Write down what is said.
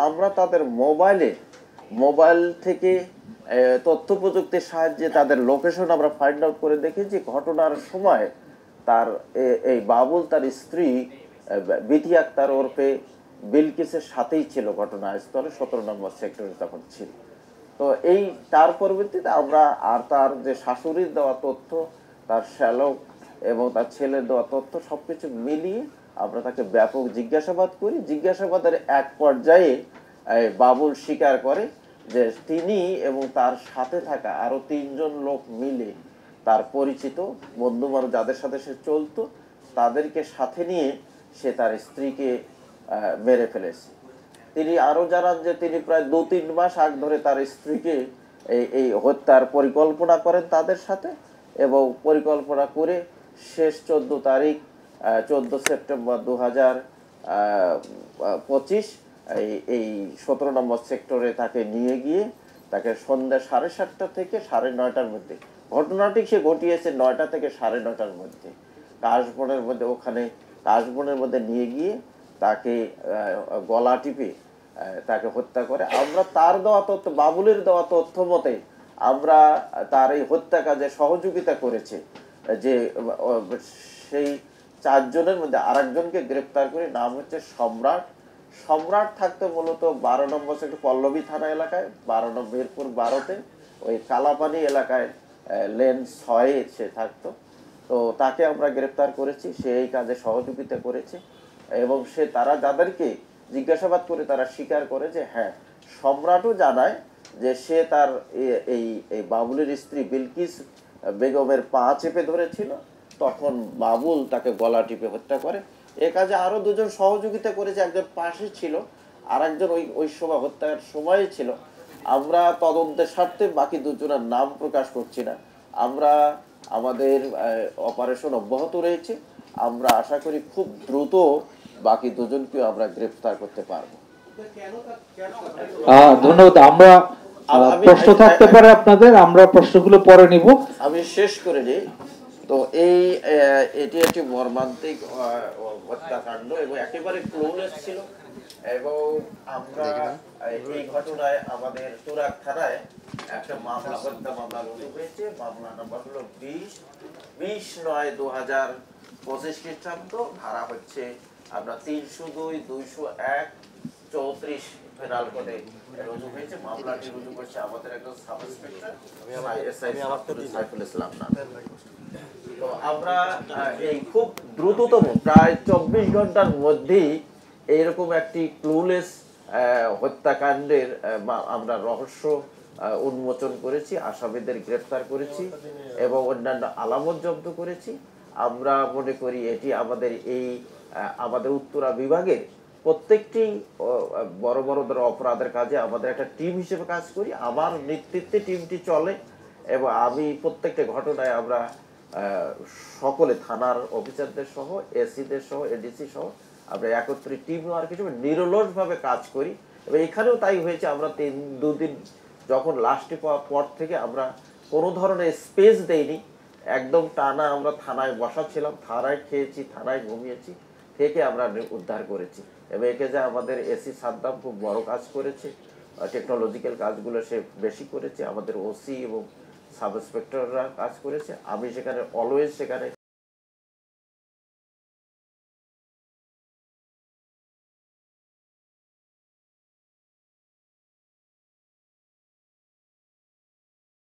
আমরা তাদের মোবাইল থেকে তথ্য প্রযুক্তির সাহায্যে তাদের লোকেশন আমরা ফাইন্ড আউট করে দেখেছি। ঘটনার সময় তার এই বাবুল তার স্ত্রী বিথি আক্তার ওরফে বিলকিসের সাথেই ছিল ঘটনাস্থলে, 17 নম্বর সেক্টরে তখন ছিল। তো এই তার পরবর্তীতে আমরা আর তার যে শাশুড়ির দেওয়া তথ্য, তার শ্যালক এবং তার ছেলের দেওয়া তথ্য সবকিছু মিলিয়ে আমরা তাকে ব্যাপক জিজ্ঞাসাবাদ করি। জিজ্ঞাসাবাদের এক পর্যায়ে বাবুল স্বীকার করে যে তিনি এবং তার সাথে থাকা আরো 3জন লোক মিলে তার পরিচিত বন্ধু বান্ধব যাদের সাথে সে চলতো তাদেরকে সাথে নিয়ে সে তার স্ত্রীকে মেরে ফেলেছে। তিনি আরো জানান যে তিনি প্রায় 2-3 মাস আগ ধরে তার স্ত্রীকে এই হত্যার পরিকল্পনা করেন তাদের সাথে, এবং পরিকল্পনা করে শেষ 14 সেপ্টেম্বর 2025 এই 17 নম্বর সেক্টরে তাকে নিয়ে গিয়ে তাকে সন্ধ্যা 7:30 থেকে 9:30-র মধ্যে, ঘটনাটি সে ঘটিয়েছে 9টা থেকে 9:30-র মধ্যে, কাশবনের মধ্যে নিয়ে গিয়ে তাকে গলা টিপে তাকে হত্যা করে। আমরা তার দেওয়া তথ্য, বাবুলের দেওয়া তথ্য মতে আমরা তার এই হত্যা কাজে সহযোগিতা করেছে যে সেই 4 জনের মধ্যে আরেকজনকে গ্রেপ্তার করে, নাম হচ্ছে সম্রাট থাকতো মূলত 12 নম্বর সেক্টর পল্লবী থানা এলাকায়, 12 নম্বর মিরপুর 12-তে ওই কালাপানি এলাকায় লেন 6-এ সে থাকতো। তো তাকে আমরা গ্রেপ্তার করেছি, সে এই কাজে সহযোগিতা করেছে এবং তারা যাদেরকে জিজ্ঞাসাবাদ করে তারা স্বীকার করে যে হ্যাঁ, সম্রাটও জানায় যে সে তার এই বাবুলের স্ত্রী বিলকিস বেগমের পা চেপে ধরেছিল, তখন বাবুল তাকে গলা টিপে হত্যা করে। এ কাজে আরো 2জন সহযোগিতা করেছে, একজন পাশে ছিল আর একজন ওই সময় হত্যার সময় ছিল। আমরা তদন্তের স্বার্থে বাকি 2জনের নাম প্রকাশ করছি না। আমরা আমাদের অপারেশন অব্যাহত রয়েছে, আমরা আশা করি খুব দ্রুত বাকি 2জনকেও আমরা গ্রেফতার করতে পারবো। ধন্যবাদ। আমরা প্রশ্ন থাকতে পারে আপনাদের, আমরা প্রশ্নগুলো পরে নিব। আমি শেষ করে নিই। তো এটি একটি মর্মান্তিক হত্যাকাণ্ড এবং একেবারে ক্লুলেস ছিল, এবং আমরা এই ঘটনায় আমাদের তুরাগ থানায় একটা হত্যা মামলা রুজু হয়েছে। মামলা নাম্বার হলো 20-9-2025 খ্রিস্টাব্দ, ধারা হচ্ছে আমরা 302-201-34 পেনাল কোডে রুজু হয়েছে। মামলাটি রুজু করছে আমাদের একজন সাব ইন্সপেক্টর সাইফুল ইসলাম নাম। তো আমরা এই খুব দ্রুততম প্রায় 24 ঘন্টার মধ্যেই এইরকম একটি ক্লুলেস হত্যাকাণ্ডের আমরা রহস্য উন্মোচন করেছি, আসামিদের গ্রেফতার করেছি এবং অন্যান্য আলামত জব্দ করেছি। আমরা মনে করি এটি আমাদের উত্তরা বিভাগের প্রত্যেকটি বড় বড় অপরাধের কাজে আমাদের একটা টিম হিসেবে কাজ করি। আমার নেতৃত্বে টিমটি চলে এবং আমি প্রত্যেকটা ঘটনায় আমরা সকলে থানার অফিসারদের সহ, এসিদের সহ, এডিসি সহ আমরা একত্রে টিম ওয়ার্ক হিসেবে নিরলসভাবে কাজ করি। এবং এখানেও তাই হয়েছে। আমরা 2 দিন যখন লাস্টে পাওয়ার পর থেকে আমরা কোনো ধরনের স্পেস দেইনি, একদম টানা আমরা থানায় বসা ছিলাম, থানায় খেয়েছি, থানায় ঘুমিয়েছি, থেকে আমরা উদ্ধার করেছি। এবং একে যে আমাদের এসি সাদ্দাম খুব বড় কাজ করেছে, টেকনোলজিক্যাল কাজগুলো সে বেশি করেছে, আমাদের ওসি এবং সাব ইন্সপেক্টররা কাজ করেছে। আমি সেখানে অলওয়েজ সেখানে